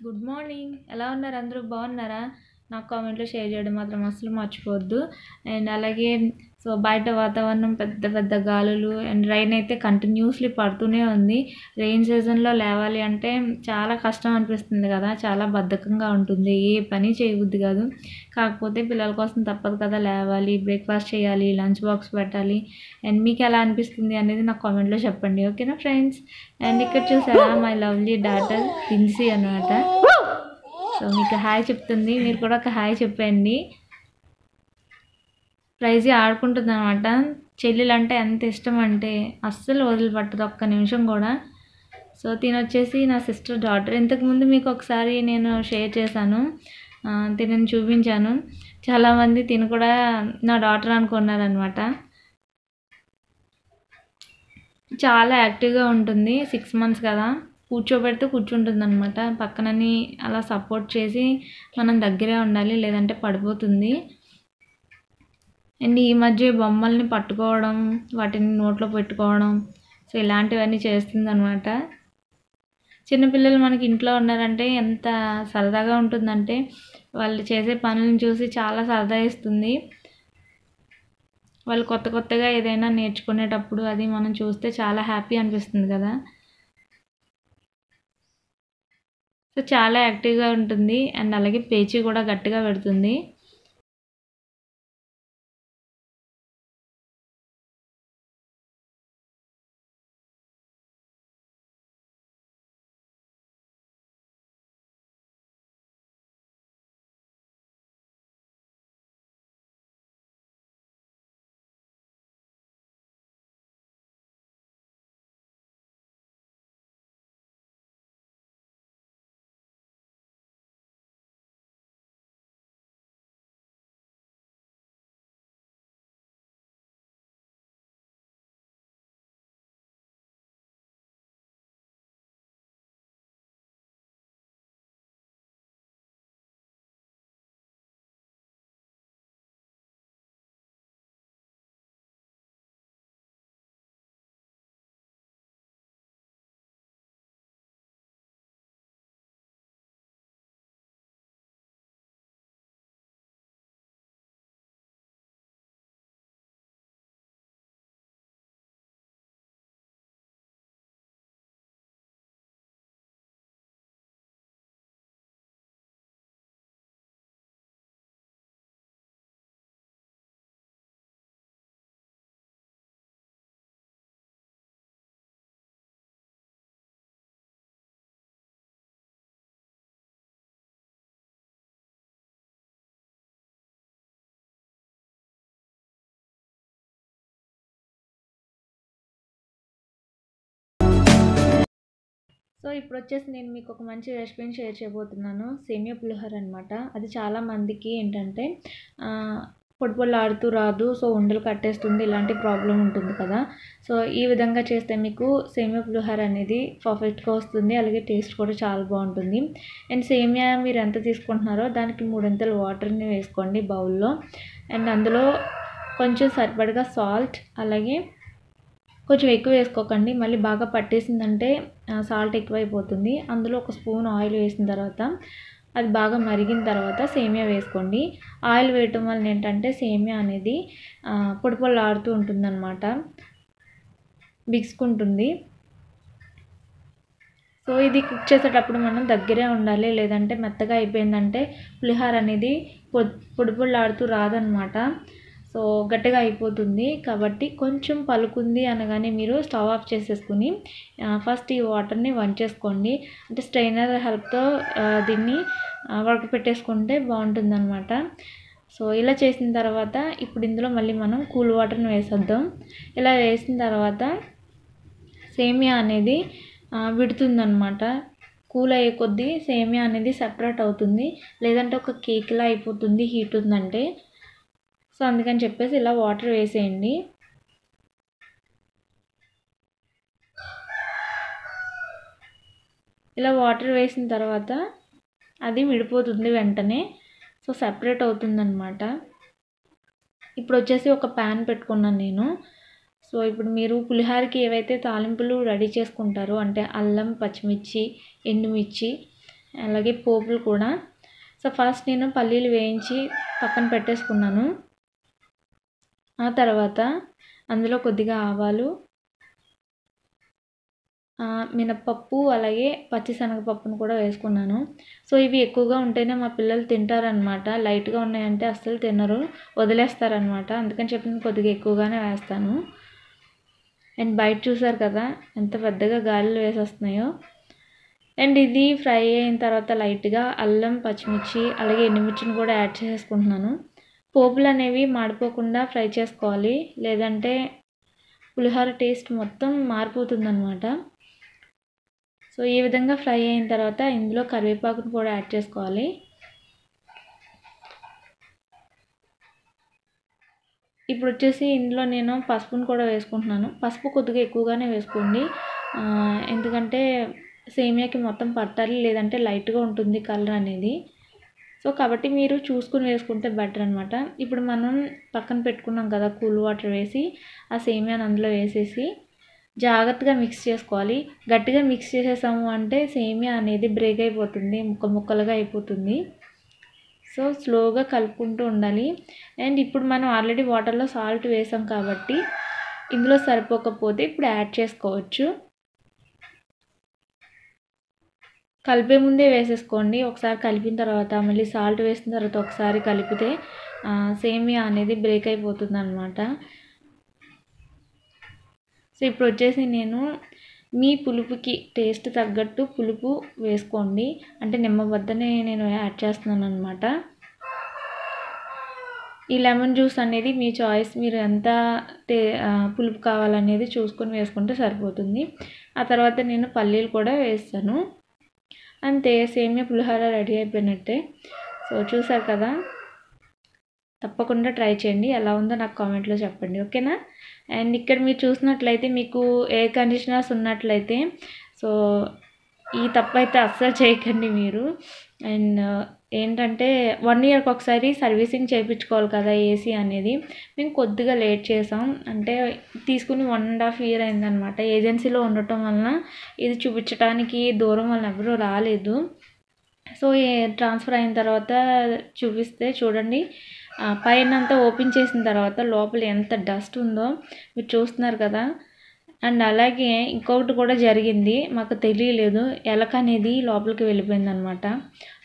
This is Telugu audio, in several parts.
Good morning. ఎలా ఉన్నారు? అందరూ బాగున్నారా? నాకు కామెంట్లో షేర్ చేయడం మాత్రం అస్సలు మర్చిపోవద్దు. అండ్ అలాగే బయట వాతావరణం పెద్ద పెద్ద గాలులు అండ్ రైన్ అయితే కంటిన్యూస్లీ పడుతూనే ఉంది. రెయిన్ సీజన్లో లేవాలి అంటే చాలా కష్టం అనిపిస్తుంది కదా, చాలా బద్ధకంగా ఉంటుంది, ఏ పని చేయబుద్ధి కాదు. కాకపోతే పిల్లల కోసం తప్పదు కదా, లేవాలి, బ్రేక్ఫాస్ట్ చేయాలి, లంచ్ బాక్స్ పెట్టాలి. అండ్ మీకు ఎలా అనిపిస్తుంది అనేది నాకు కామెంట్లో చెప్పండి, ఓకేనా ఫ్రెండ్స్? అండ్ ఇక్కడ చూసారా మై లవ్లీ డాటర్ హిన్సీ అనమాట. సో మీకు హాయ్ చెప్తుంది, మీరు కూడా ఒక హాయ్ చెప్పండి. ప్రైజీ ఆడుకుంటుంది అనమాట. చెల్లెలు అంటే ఎంత ఇష్టం అంటే అస్సలు వదిలిపట్టదు ఒక్క నిమిషం కూడా. సో తినొచ్చేసి నా సిస్టర్ డాటర్. ఇంతకుముందు మీకు ఒకసారి నేను షేర్ చేశాను, తినని చూపించాను. చాలామంది తిను కూడా నా డాటర్ అనుకున్నారనమాట. చాలా యాక్టివ్గా ఉంటుంది, 6 months కదా. కూర్చోబెడితే కూర్చుంటుంది అనమాట. పక్కనని అలా సపోర్ట్ చేసి మనం దగ్గరే ఉండాలి, లేదంటే పడిపోతుంది. అండ్ ఈ మధ్య బొమ్మల్ని పట్టుకోవడం, వాటిని నోట్లో పెట్టుకోవడం, సో ఇలాంటివన్నీ చేస్తుంది అనమాట. చిన్నపిల్లలు మనకి ఇంట్లో ఉన్నారంటే ఎంత సరదాగా ఉంటుందంటే వాళ్ళు చేసే పనులను చూసి చాలా సరదా ఇస్తుంది. వాళ్ళు కొత్త కొత్తగా ఏదైనా నేర్చుకునేటప్పుడు అది మనం చూస్తే చాలా హ్యాపీ అనిపిస్తుంది కదా. సో చాలా యాక్టివ్గా ఉంటుంది అండ్ అలాగే పేచీ కూడా గట్టిగా పెడుతుంది. సో ఇప్పుడు వచ్చేసి నేను మీకు ఒక మంచి రెసిపీని షేర్ చేయబోతున్నాను, సేమియా పులిహోర అనమాట. అది చాలా మందికి ఏంటంటే పొడిపొడిలాడుతూ రాదు, సో ఉండలు కట్టేస్తుంది, ఇలాంటి ప్రాబ్లం ఉంటుంది కదా. సో ఈ విధంగా చేస్తే మీకు సేమియా పులిహోర అనేది పర్ఫెక్ట్గా వస్తుంది, అలాగే టేస్ట్ కూడా చాలా బాగుంటుంది. అండ్ సేమియా మీరు ఎంత తీసుకుంటున్నారో దానికి 3 వాటర్ని వేసుకోండి బౌల్లో. అండ్ అందులో కొంచెం సరిపడగా సాల్ట్, అలాగే కొంచెం ఎక్కువ వేసుకోకండి, మళ్ళీ బాగా పట్టేసిందంటే సాల్ట్ ఎక్కువైపోతుంది. అందులో 1 స్పూన్ ఆయిల్ వేసిన తర్వాత అది బాగా మరిగిన తర్వాత సేమియా వేసుకోండి. ఆయిల్ వేయటం వల్ల ఏంటంటే సేమియా అనేది పొడిపొడిలాడుతూ ఉంటుందన్నమాట, బిగుసుకుంటుంది. సో ఇది కుక్ చేసేటప్పుడు మనం దగ్గరే ఉండాలి, లేదంటే మెత్తగా అయిపోయిందంటే పులిహోర అనేది పొడిపొడిలాడుతూ రాదనమాట, సో గట్టిగా అయిపోతుంది. కాబట్టి కొంచెం పలుకుంది అనగానే మీరు స్టవ్ ఆఫ్ చేసేసుకుని ఫస్ట్ ఈ వాటర్ని వంచేసుకోండి. అంటే స్ట్రైనర్ హెల్ప్తో దీన్ని ఉడకపెట్టేసుకుంటే బాగుంటుందన్నమాట. సో ఇలా చేసిన తర్వాత ఇప్పుడు ఇందులో మళ్ళీ మనం కూల్ వాటర్ని వేసేద్దాం. ఇలా వేసిన తర్వాత సేమియా అనేది విడుతుందన్నమాట. కూల్ అయ్యే కొద్దీ సేమియా అనేది సెపరేట్ అవుతుంది, లేదంటే ఒక కేక్లా అయిపోతుంది హీట్ ఉందంటే. సో అందుకని చెప్పేసి ఇలా వాటర్ వేసేయండి. ఇలా వాటర్ వేసిన తర్వాత అది విడిపోతుంది వెంటనే, సో సెపరేట్ అవుతుందన్నమాట. ఇప్పుడు వచ్చేసి ఒక ప్యాన్ పెట్టుకున్నాను నేను. సో ఇప్పుడు మీరు పులిహోరకి ఏవైతే తాలింపులు రెడీ చేసుకుంటారో అంటే అల్లం, పచ్చిమిర్చి, ఎండుమిర్చి, అలాగే పోపులు కూడా. సో ఫస్ట్ నేను పల్లీలు వేయించి పక్కన పెట్టేసుకున్నాను. ఆ తర్వాత అందులో కొద్దిగా ఆవాలు, మినప్పప్పు, అలాగే పచ్చిశనగపప్పును కూడా వేసుకున్నాను. సో ఇవి ఎక్కువగా ఉంటేనే మా పిల్లలు తింటారనమాట. లైట్గా ఉన్నాయంటే అస్సలు తినరు, వదిలేస్తారనమాట. అందుకని చెప్పి నేను కొద్దిగా ఎక్కువగానే వేస్తాను. అండ్ బయట చూసారు కదా ఎంత పెద్దగా గాలిలు వేసేస్తున్నాయో. అండ్ ఇది ఫ్రై అయిన తర్వాత లైట్గా అల్లం, పచ్చిమిర్చి, అలాగే ఎండుమిర్చిని కూడా యాడ్ చేసుకుంటున్నాను. పోపులు అనేవి మాడిపోకుండా ఫ్రై చేసుకోవాలి, లేదంటే పులిహోర టేస్ట్ మొత్తం మారిపోతుందన్నమాట. సో ఈ విధంగా ఫ్రై అయిన తర్వాత ఇందులో కరివేపాకును కూడా యాడ్ చేసుకోవాలి. ఇప్పుడు వచ్చేసి ఇందులో నేను పసుపును కూడా వేసుకుంటున్నాను. పసుపు కొద్దిగా ఎక్కువగానే వేసుకోండి, ఎందుకంటే సేమియాకి మొత్తం పట్టాలి, లేదంటే లైట్గా ఉంటుంది కలర్ అనేది. సో కాబట్టి మీరు చూసుకుని వేసుకుంటే బెటర్ అనమాట. ఇప్పుడు మనం పక్కన పెట్టుకున్నాం కదా కూల్ వాటర్ వేసి, ఆ సేమియాని అందులో వేసేసి జాగ్రత్తగా మిక్స్ చేసుకోవాలి. గట్టిగా మిక్స్ చేసేసాము అంటే సేమియా అనేది బ్రేక్ అయిపోతుంది, ముక్కలుగా అయిపోతుంది. సో స్లోగా కలుపుకుంటూ ఉండాలి. అండ్ ఇప్పుడు మనం ఆల్రెడీ వాటర్లో సాల్ట్ వేసాం కాబట్టి ఇందులో సరిపోకపోతే ఇప్పుడు యాడ్ చేసుకోవచ్చు. కలిపే ముందే వేసేసుకోండి. ఒకసారి కలిపిన తర్వాత మళ్ళీ సాల్ట్ వేసిన తర్వాత ఒకసారి కలిపితే సేమియా అనేది బ్రేక్ అయిపోతుంది అనమాట. సో ఇప్పుడు వచ్చేసి నేను మీ పులుపుకి టేస్ట్ తగ్గట్టు పులుపు వేసుకోండి. అంటే నిమ్మబద్దనే నేను యాడ్ చేస్తున్నాను అనమాట. ఈ లెమన్ జ్యూస్ అనేది మీ చాయిస్, మీరు ఎంత పులుపు కావాలనేది చూసుకొని వేసుకుంటే సరిపోతుంది. ఆ తర్వాత నేను పల్లీలు కూడా వేస్తాను. అంతే, సేమియా పులిహోర రెడీ అయిపోయినట్టే. సో చూసారు కదా, తప్పకుండా ట్రై చేయండి. ఎలా ఉందో నాకు కామెంట్లో చెప్పండి, ఓకేనా? అండ్ ఇక్కడ మీరు చూసినట్లయితే మీకు ఎయిర్ కండిషనర్స్ ఉన్నట్లయితే సో ఈ తప్పు అయితే అస్సలు చేయకండి మీరు. అండ్ ఏంటంటే 1 ఇయర్కి ఒకసారి సర్వీసింగ్ చేయించుకోవాలి కదా ఏసీ అనేది. మేము కొద్దిగా లేట్ చేసాం, అంటే తీసుకుని 1.5 ఇయర్ అయిందనమాట. ఏజెన్సీలో ఉండటం వలన ఇది చూపించడానికి దూరం వల్ల ఎవరూ రాలేదు. సో ట్రాన్స్ఫర్ అయిన తర్వాత చూపిస్తే చూడండి, పైన అంతా ఓపెన్ చేసిన తర్వాత లోపల ఎంత డస్ట్ ఉందో మీరు చూస్తున్నారు కదా. అండ్ అలాగే ఇంకొకటి కూడా జరిగింది, మాకు తెలియలేదు, ఎలక అనేది లోపలికి వెళ్ళిపోయింది అనమాట.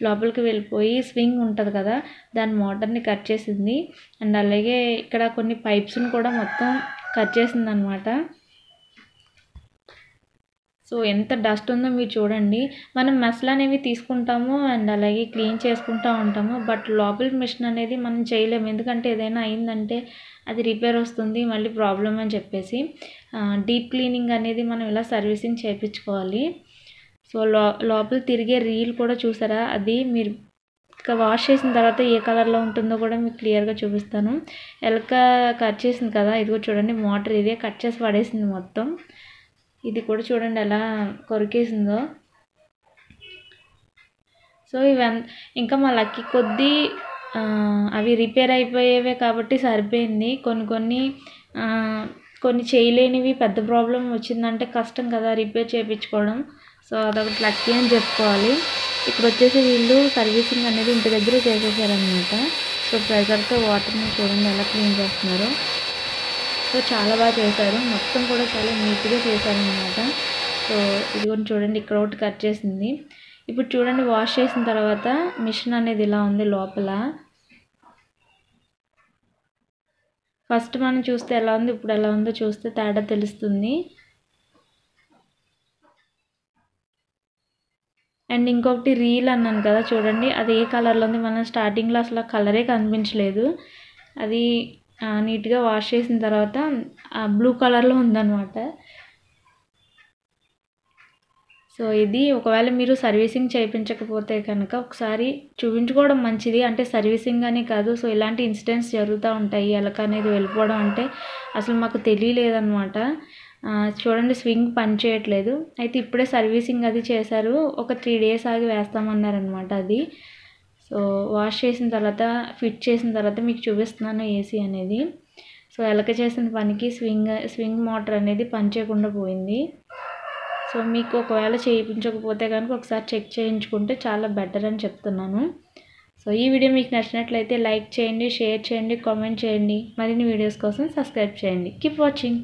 లోపలికి వెళ్ళిపోయి స్వింగ్ ఉంటుంది కదా, దాని మోటార్ని కట్ చేసింది. అండ్ అలాగే ఇక్కడ కొన్ని పైప్స్ని కూడా మొత్తం కట్ చేసింది అనమాట. సో ఎంత డస్ట్ ఉందో మీరు చూడండి. మనం మెస్లు అనేవి తీసుకుంటాము అండ్ అలాగే క్లీన్ చేసుకుంటూ ఉంటాము, బట్ లోపల మిషన్ అనేది మనం చేయలేము. ఎందుకంటే ఏదైనా అయిందంటే అది రిపేర్ వస్తుంది, మళ్ళీ ప్రాబ్లం అని చెప్పేసి డీప్ క్లీనింగ్ అనేది మనం ఇలా సర్వీసింగ్ చేయించుకోవాలి. సో లోపల తిరిగే రీల్ కూడా చూసారా, అది మీరు ఇంకా వాష్ చేసిన తర్వాత ఏ కలర్లో ఉంటుందో కూడా మీకు క్లియర్గా చూపిస్తాను. ఎలక కట్ చేసింది కదా, ఇదిగో చూడండి మోటార్ ఇదే కట్ చేసి పడేసింది మొత్తం. ఇది కూడా చూడండి ఎలా కొరికేసిందో. సో ఇంకా మా లక్కీ కొద్దీ అవి రిపేర్ అయిపోయేవే కాబట్టి సరిపోయింది. కొన్ని చేయలేనివి పెద్ద ప్రాబ్లం వచ్చిందంటే కష్టం కదా రిపేర్ చేయించుకోవడం. సో అదొకటి లక్కీ అని చెప్పుకోవాలి. ఇప్పుడు వచ్చేసి వీళ్ళు సర్వీసింగ్ అనేది ఇంటి దగ్గర చేసేసారనమాట. సో ప్రెజర్తో వాటర్ని చూడండి ఎలా క్లీన్ చేస్తున్నారో. సో చాలా బాగా చేశారు, మొత్తం కూడా చాలా నీట్గా చేశారనమాట. సో ఇదిగోండి చూడండి, ఇక్కడ ఒకటి కట్ చేసింది. ఇప్పుడు చూడండి వాష్ చేసిన తర్వాత మిషన్ అనేది ఇలా ఉంది లోపల. ఫస్ట్ మనం చూస్తే ఎలా ఉంది, ఇప్పుడు ఎలా ఉందో చూస్తే తేడా తెలుస్తుంది. అండ్ ఇంకొకటి రీల్ అన్నాను కదా చూడండి, అది ఏ కలర్లో ఉంది. మనం స్టార్టింగ్లో అసలు కలరే కనిపించలేదు, అది నీట్గా వాష్ చేసిన తర్వాత బ్లూ కలర్లో ఉందన్నమాట. సో ఇది ఒకవేళ మీరు సర్వీసింగ్ చేయించకపోతే కనుక ఒకసారి చూపించుకోవడం మంచిది. అంటే సర్వీసింగ్ అని కాదు, సో ఇలాంటి ఇన్సిడెంట్స్ జరుగుతూ ఉంటాయి. ఎలక అనేది వెళ్ళిపోవడం అంటే అసలు మాకు తెలియలేదన్నమాట. చూడండి స్వింగ్ పని చేయట్లేదు. అయితే ఇప్పుడే సర్వీసింగ్ అది చేశారు, ఒక 3 డేస్ ఆగి వేస్తామన్నారనమాట. అది సో వాష్ చేసిన తర్వాత ఫిట్ చేసిన తర్వాత మీకు చూపిస్తున్నాను ఏసీ అనేది. సో ఎలక చేసిన పనికి స్వింగ్ మోటార్ అనేది పని చేయకుండా పోయింది. సో మీకు ఒకవేళ చేయించకపోతే కనుక ఒకసారి చెక్ చేయించుకుంటే చాలా బెటర్ అని చెప్తున్నాను. సో ఈ వీడియో మీకు నచ్చినట్లయితే లైక్ చేయండి, షేర్ చేయండి, కామెంట్ చేయండి. మరిన్ని వీడియోస్ కోసం సబ్స్క్రైబ్ చేయండి. Keep watching.